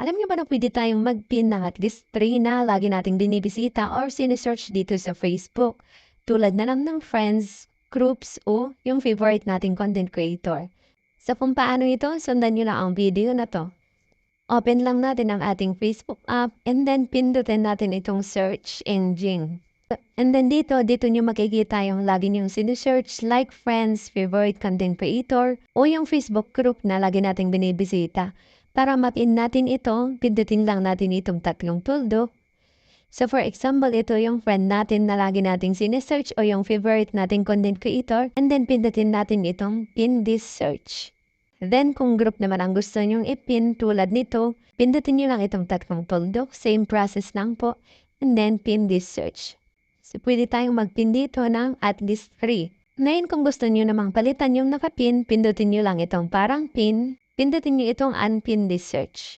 Alam niyo ba na pwede tayong mag-pin ng at least 3 na lagi nating binibisita or sine-search dito sa Facebook, tulad na lang ng friends, groups o yung favorite nating content creator. Sa kung paano ito, sundan niyo lang ang video na 'to. Open lang natin ang ating Facebook app and then pindutin natin itong search engine. And then dito niyo makikita yung lagi niyong sine-search like friends, favorite content creator o yung Facebook group na lagi nating binibisita. Para mapin natin ito, pindutin lang natin itong tatlong tuldok. So for example, ito yung friend natin na lagi nating sine-search o yung favorite nating content creator, and then pindutin natin itong pin this search. Then kung group naman ang gusto nyong ipin tulad nito, pindutin nyo lang itong tatlong tuldok, same process lang po, and then pin this search. So pwede tayong magpin dito ng at least 3. Ngayon kung gusto nyo namang palitan yung nakapin, pindutin nyo lang itong parang pin, pindutin nyo itong unpin this search.